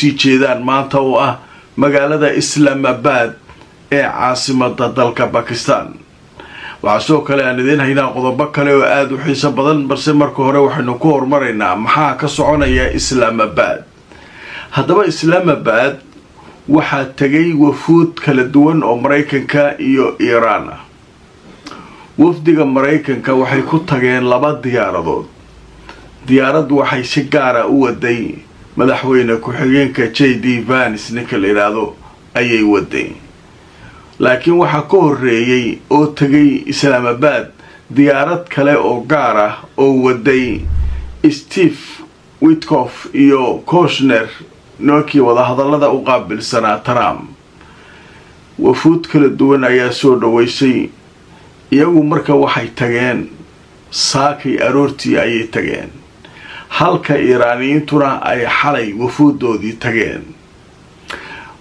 kusii jeedaan maanta oo ah magaalada Islamabad ee caasimadda dalka Pakistan. waxaa soo kale aan idin haynaa qodobo kale oo aad u xiiso badan, balse marka hore waxaynu ku hormaraynaa maxaa ka soconaya Islamabad. haddaba Islamabad waxaa tagay wafuud kala duwan oo Mareykanka iyo Iiraan ah. wafdiga Mareykanka waxay ku tageen 2 diyaaradood. diyaaraddu waxay si gaar ah u waday madaxweyne ku-xigeenka JD Vance ninka la yiraahdo ayay waday. laakiin waxaa ka horeeyay oo tagay Islamabad diyaarad kale oo gaar ah oo waday Steve Witkoff iyo Kushner nookii wada hadallada u qaabilsanaa Trump. wafuud kala duwan ayaa soo dhaweysay. iyagu marka waxay tageen saakay aroortii ayay tageen, halka Iiraaniyiintuna ay xalay wafuudoodii tageen.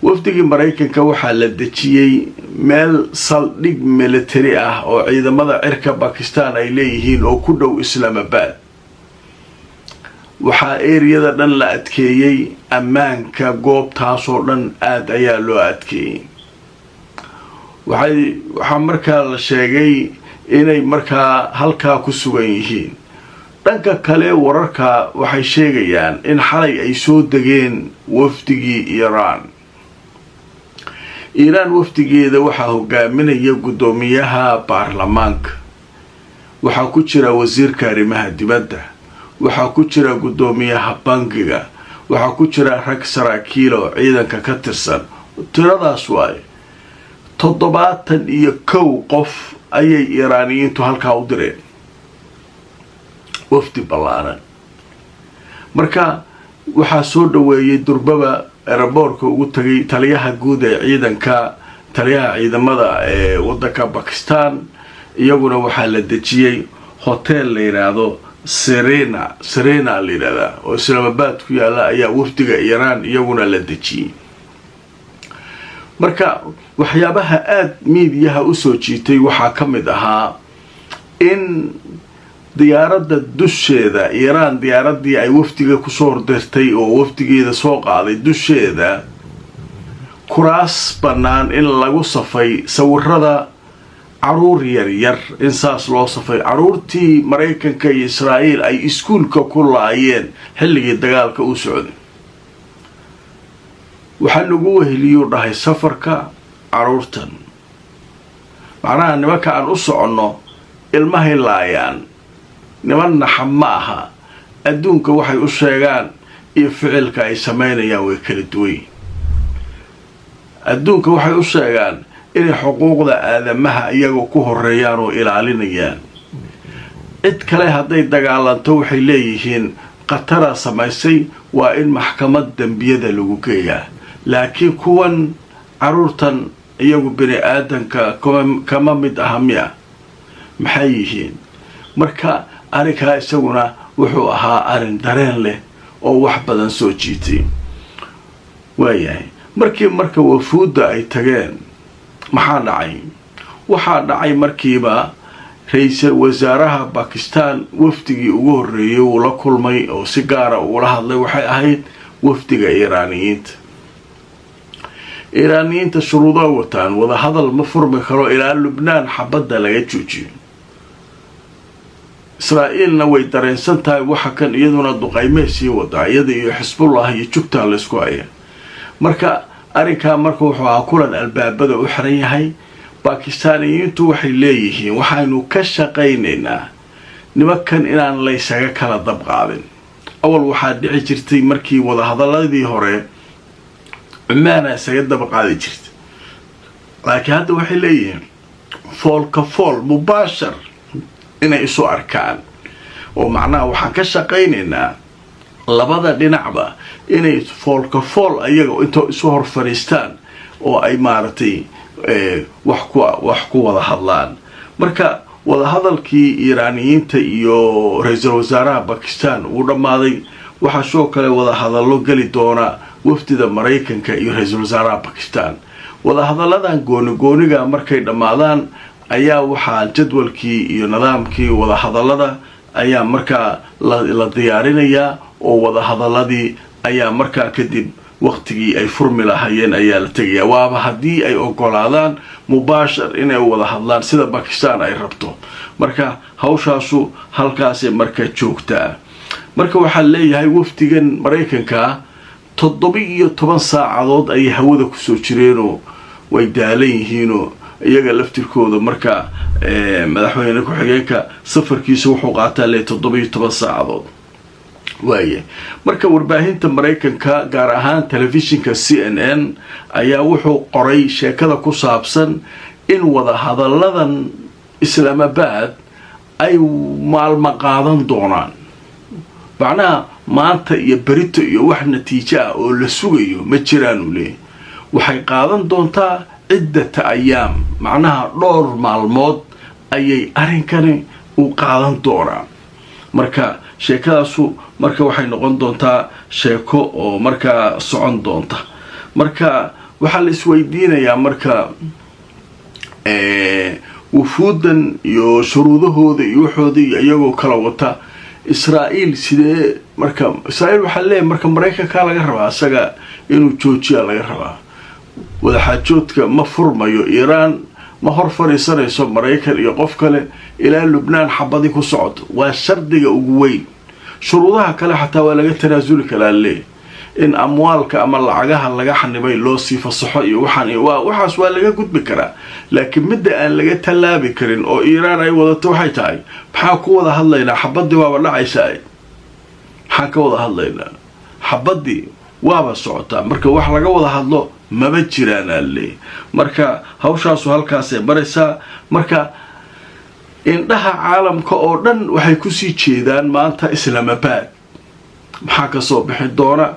wafdigii Mareykanka waxaa la dejiyay meel saldhig military ah oo ciidamada cirka Pakistan ay leeyihiin oo ku dhow Islamabad. waxaa eeriyada dhan la adkeeyay, ammaanka goobtaasoo dhan aad ayaa loo adkeeyay. waxaa markaa la sheegay inay markaa halkaa ku sugan yihiin. dhanka kale wararka waxay sheegayaan in xalay ay soo degeen wafdigii Iiraan wafdigeeda waxaa hogaaminaya guddoomiyaha baarlamaanka, waxaa ku jira wasiirka arrimaha dibadda, waxaa ku jira guddoomiyaha bangiga, waxaa ku jira rag saraakiil oo ciidanka ka tirsan. tiradaas waaye 71 qof ayay Iiraaniyiintu halkaa u direen, wafdi ballaaran. marka waxaa soo dhaweeyay durbaba aeroboortka ugu tagay taliyaha guud ee ciidamada ee waddanka Pakistan. iyaguna waxaa la dejiyay hotel la yiraahdo Serena la yiraahdaa oo Islamabad ku yaala ayaa wafdiga Iiraan iyaguna la dejiyay. marka waxyaabaha aad miidiyaha u soo jiitay waxaa ka mid ahaa in diyaaradda dusheeda Iiraan diyaaradii ay wafdiga ku soo hordirtay oo wafdigeeda soo qaaday dusheeda kuraas bannaan in lagu safay sawirada caruur yar in saas loo safay. caruurtii Mareykanka iyo Israa'iil ay iskuulka ku laayeen xilligii dagaalka u socday. waxaa lagu weheliyo dhahay safarka caruurtan, macnaha nimanka aan u soconno ilmahay laayaan, niman naxab ma aha. adduunka waxay u sheegaan iyo ficilka ay samaynayaan way kala duwan. adduunka waxay u sheegaan inay xuquuqda aadamaha iyagoo ku horeeyaan oo ilaalinayaan. cid kale hadday dagaalanto waxay leeyihiin qatara samaysay, waa in maxkamad dembiyada lagu geeyaa. laakiin kuwan caruurtan iyagu bini aadanka kama mid aha miya? maxay yihiin? marka arrinkaa isaguna wuxuu ahaa arrin dareen leh oo wax badan soo jiitay. waayahay marka wafuudda ay tageen maxaa dhacay? waxaa dhacay markiiba ra'iisul wasaaraha Pakistan wafdigii ugu horeeyay uu la kulmay oo si gaar ah ula hadlay waxay ahayd wafdiga Iiraaniyiinta shuruudo wataan. wada hadal ma furmi karo ilaa Lubnaan xabadda laga joojiyo. Israa'iilna way dareensan tahay waxa kan iyaduna duqaymay sii wadaa, iyada iyo Xisbullah iyo jugta la isku haya. marka arrinkaa wuxuu ahaa kulan albaabada u xiran yahay. Pakistaaniyiintu waxay leeyihiin waxaynu ka shaqaynaynaa nimankan inaan laysaga kala dab qaadin. awal waxaa dhici jirtay markii wada hadaladii hore Cumaana isaga dab qaadi jirtay, laakiin hadda waxay leeyihiin foolka fool mubaashar inay isu arkaan. oo macnaha waxaan ka shaqaynaynaa labada dhinacba inay foolka fool ayaga inta isu hor fariistaan oo ay maartay wax ku wada hadlaan. marka wada hadalkii Iiraaniyiinta iyo ra'iisul wasaaraha Pakistan uu dhamaaday. waxaa soo kale wada hadallo gali doona wafdida Mareykanka iyo ra'iisul wasaaraha Pakistan. wada hadalladan gooniga markay dhamaadaan ayaa waxaa jadwalkii iyo nidaamkii wada hadallada ayaa markaa la diyaarinayaa oo wada hadalladii ayaa markaa kadib waqtigii ay furmi lahaayeen ayaa la tegayaa waaba haddii ay ogolaadaan mubaashar inay wada hadlaan sida Pakistan ay rabto marka hawshaasu halkaasay marka joogtaa marka waxaa leeyahay wafdigan Mareykanka 17 saacadood ay hawada ku soo jireenoo way daalan yihiinoo iyaga laftirkooda marka madaxweyne ku xigeenka safarkiisa wuxuu qaataa 17 saacadood waaye marka warbaahinta Mareykanka gaar ahaan telefishinka CNN ayaa wuxuu qoray sheekada ku saabsan in wada hadalladan Islamabad ay maalmo qaadan doonaan macnaha maanta iyo berito iyo wax natiijo ah oo la sugayo ma jiraan u leeyahay waxay qaadan doontaa ciddata ayaam macnaha dhowr maalmood ayay arrinkani u qaadan doonaan marka sheekadaasu marka waxay noqon doontaa sheeko oo marka socon doonta marka waxa la isweydiinayaa marka wufuudan iyo shuruudahooda iyo waxooda iyagoo kala wata Israa'iil sidee marka Israa'iil waxa leeyahay marka Mareykanka laga rabaa asaga inuu joojiyo laga rabaa wada xaajoodka ma furmayo Iran ma hor fariisanayso Mareykan iyo qof kale ilaa Lubnaan xabadi ku socdo waa shardiga ugu weyn shuruudaha kale xataa waa laga tanaasuli karaa leeyahay in amwaalka ama lacagaha laga xanibay loo sii fasaxo iyo waxaas waa laga gudbi karaa laakiin midda aan laga talaabi karin oo Iran ay wadato waxay tahay maxaa ku wada hadlaynaa xabadii waaba dhacaysaa maxaa ka wada hadlaynaa xabadii waaba socotaa marka wax laga wada hadlo maba jiraan alle marka hawshaasu halkaasay maraysaa marka indhaha caalamka oo dhan waxay ku sii jeedaan maanta Islamabad maxaa ka soo bixi doona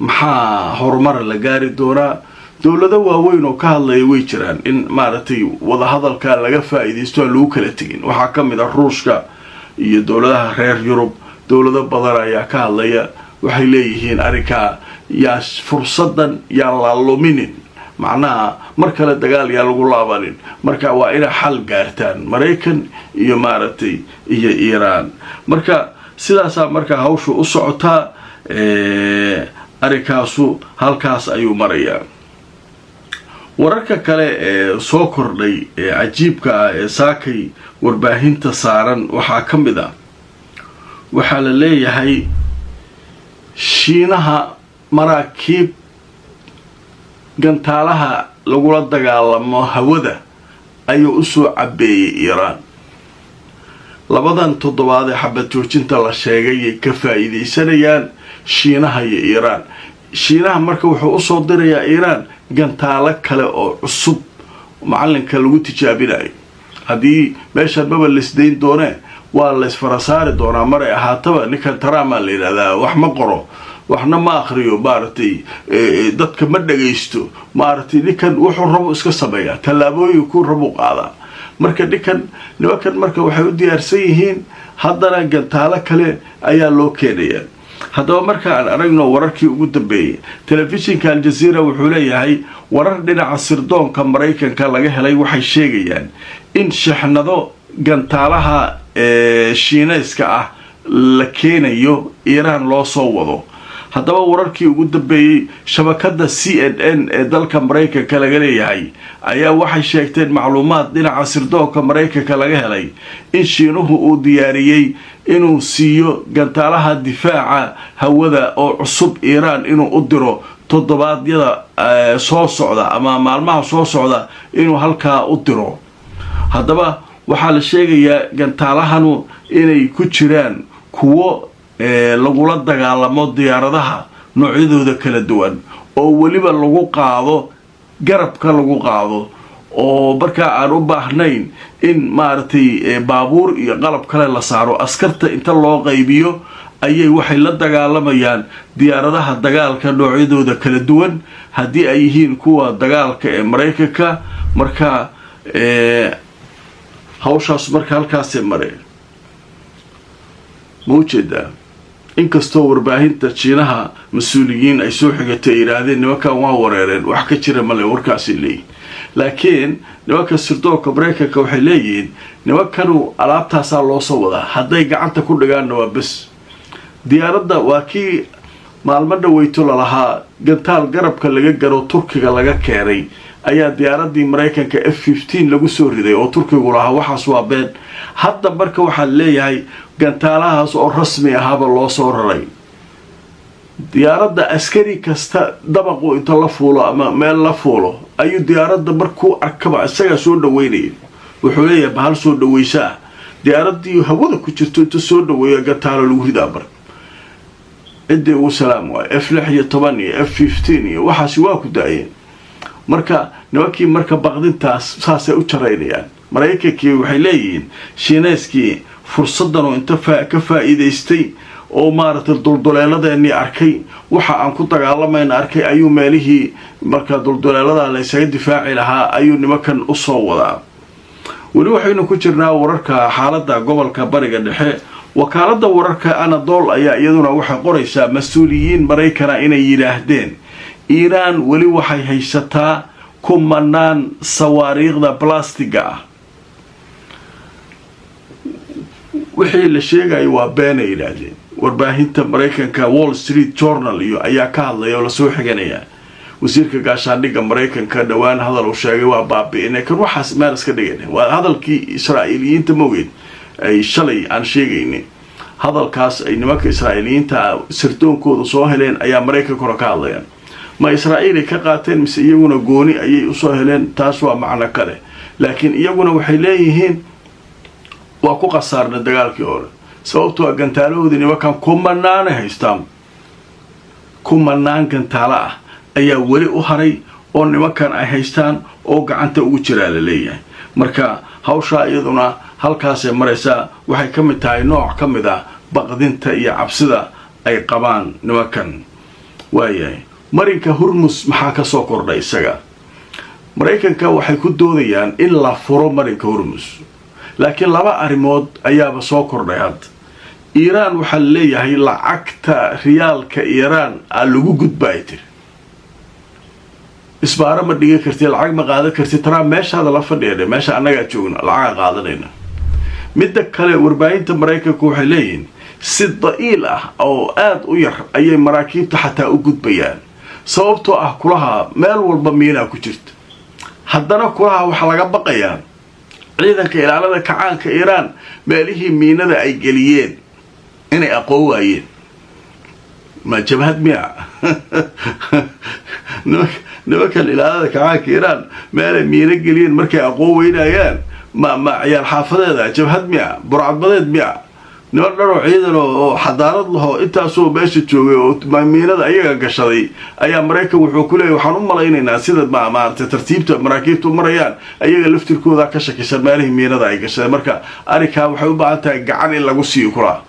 maxaa horumar la gaari doonaa dawlado waaweyn oo ka hadlaya way jiraan in maaragtay wada hadalka laga faa'iideysto lagu kala tagin waxaa ka mid ah Ruushka iyo dawladaha reer Yurub dawlado badan ayaa ka hadlaya waxay leeyihiin arrinka yaa fursadan yaa la luminin macnaha mar kale dagaal yaa lagu laabanin marka waa ina xal gaartaan Mareykan iyo maaragtay iyo Iran marka sidaasa marka hawshu u socotaa arrinkaasu halkaas ayuu marayaa wararka kale ee soo kordhay ee cajiibka ah ee saakay warbaahinta saaran waxaa ka mid ah waxaa la leeyahay Shiinaha maraakiib gantaalaha lagula dagaalamo hawada ayuu u soo cabeeyay Iran labadan toddobaad ee xabad joojinta la sheegay ay ka faa'iideysanayaan Shiinaha iyo Iran Shiinaha marka wuxuu u soo dirayaa Iran gantaalo kale oo cusub macalinka lagu tijaabinayo haddii meeshan maba lisdeyn doonee waa la isfarasaari doonaa maray ahaataba ninkan Trump la yiraahdaa wax ma qoro waxna ma akhriyo maartay dadka ma dhageysto maartay ninkan wuxuu rabo iska sameeyaa talaabooyinku rabo qaada marka nimankan marka waxay u diyaarsan yihiin haddana gantaalo kale ayaa loo keenayaa haddaba marka aan aragno wararkii ugu dambeeyay telefishinka Al Jazeera wuxuu leeyahay warar dhinaca sirdoonka Mareykanka laga helay waxay sheegayaan in shixnado gantaalaha Shiinayska ah la keenayo Iran loo soo wado haddaba wararkii ugu dambeeyay shabakada CNN ee dalka Mareykanka laga leeyahay ayaa waxay sheegteen macluumaad dhinaca sirdoonka Mareykanka laga helay in Shiinuhu uu diyaariyay inuu siiyo gantaalaha difaaca hawada oo cusub Iran inuu u diro toddobaadyada soo socda ama maalmaha soo socda inuu halkaa u diro haddaba waxaa la sheegayaa gantaalahanu inay ku jiraan kuwo lagula dagaalamo diyaaradaha noocyadooda kala duwan oo waliba lagu qaado garabka lagu qaado oo marka aan u baahnayn in maartay baabuur iyo qalab kale la saaro askarta inta loo qaybiyo ayay waxay la dagaalamayaan diyaaradaha dagaalka noocyadooda kala duwan haddii ay yihiin kuwa dagaalka ee Mareykanka marka hawshaas marka halkaas mareen موجودة inkastoo warbaahinta Shiinaha mas'uuliyiin ay soo xigatay yiraahdeen nimankan waa wareereen wax ka jira male warkaasi leey laakiin nimanka sirdoonka Mareykanka waxay leeyihiin nimankanu alaabtaas loo soo wadaa haday gacanta ku dhigaan waa bas diyaaradda waa kii maalmo dhaweyto lahaa gantaal garabka laga garo turkiga laga keenay ayaa diyaaradii maraykanka F-15 lagu soo riday oo turkigu lahaa waxaas waa been. hadda marka waxaa leeyahay gantaalahaas oo rasmi ahaba loo soo raray. diyaaradda askari kasta dabaqu inta la fuulo ama meel la fuulo ayuu diyaaradda markuu arkaba isaga soo dhaweynaya, wuxuu leeyahay bahal soo dhaweysaa. diyaaradii hawada ku jirto inta soo dhaweeyo gantaalo lagu ridaa mar cidii uu salaam waa F-16 iyo F-15 iyo waxaas waa ku daayeen. marka nimankii marka baqdintaas saasay u jaraynayaan. maraykankii waxay leeyihiin shiinayskii fursadan oo inta ka faa'iidaystay oo maaragtay dulduleeladeennii arkay waxa aan ku dagaalamayna arkay ayuu meelihii marka dulduleelada la isaga difaaci lahaa ayuu nimankan u soo wadaa. weli waxaynu ku jirnaa wararka xaaladda gobolka bariga dhexe. wakaaladda wararka Anadolu ayaa iyaduna waxay qoraysaa mas'uuliyiin Maraykana inay yiraahdeen Iiraan weli waxay haysataa kumanaan sawaariikhda balastiga ah. wixii la sheegay waa been ay yiraahdeen. warbaahinta Maraykanka Wall Street Journal iyo ayaa ka hadlay oo la soo xiganaya wasiirka gaashaandhigga Maraykanka dhawaan hadal uu sheegay waa baabi'inay kan waxaas meel iska dhigay. waa hadalkii Israa'iiliyiinta moogeen ay shalay aan sheegaynay. hadalkaas ay nimanka Israa'iiliyiinta sirtoonkooda soo heleen ayaa Maraykanka ka hadlayaan. ma Israa'iil ka qaateen mise iyaguna gooni ayay u soo heleen, taas waa macno kale. laakiin iyaguna waxay leeyihiin waa ku qasaarna dagaalkii hore sababtoo ah gantaalahoodii nimankan kumanaan haystaan. kumanaan gantaalo ah ayaa weli u haray oo nimankan ay haystaan oo gacanta ugu jiraa la leeyahay. marka hawshaa iyaduna halkaasay maraysaa. waxay ka mid tahay nooc ka mid ah baqdinta iyo cabsida ay qabaan nimankan. waayahay marinka Hormuz maxaa ka soo kordhay isaga? Maraykanka waxay ku doodayaan in la furo marinka Hormuz, laakiin laba arrimood ayaaba soo kordhay hadda. Iiraan waxaa leeyahay lacagta riyaalka Iiraan lagu gudbay tir isbaara ma dhigi kartid, lacag ma qaadan kartid. tara meeshaada la fadhiya meesha annaga joogna lacag qaadanayna. midda kale warbaahinta Maraykanka waxay leeyihiin si da'iil ah oo aad u yar ayay maraakiibta xataa u gudbayaan sababtoo ah kulaha meel walba miina ku jirta. haddana kulaha waxa laga baqayaa ciidanka ilaalada kacaanka Iiraan meelihii miinada ay geliyeen inay aqoon waayeen. ma jabhad miya nimanka ilaalada kacaanka Iiraan meelay miina geliyeen markay aqoon weynayaan ma ciyaar xaafadeeda jabhad miya burcadbadeed miya niman dharo ciidan oo xadaarad laho intaasoo meesha joogay oo miinada ayaga gashaday ayaa Maraykan wuxuu ku leeyahay waxaan u malaynaynaa sida maartay tartiibta maraakiibtu marayaan ayaga laftirkooda ka shakisan meelihii miinada ay gashay. marka arikaa waxay u baahan tahay gacan in lagu siiyo kula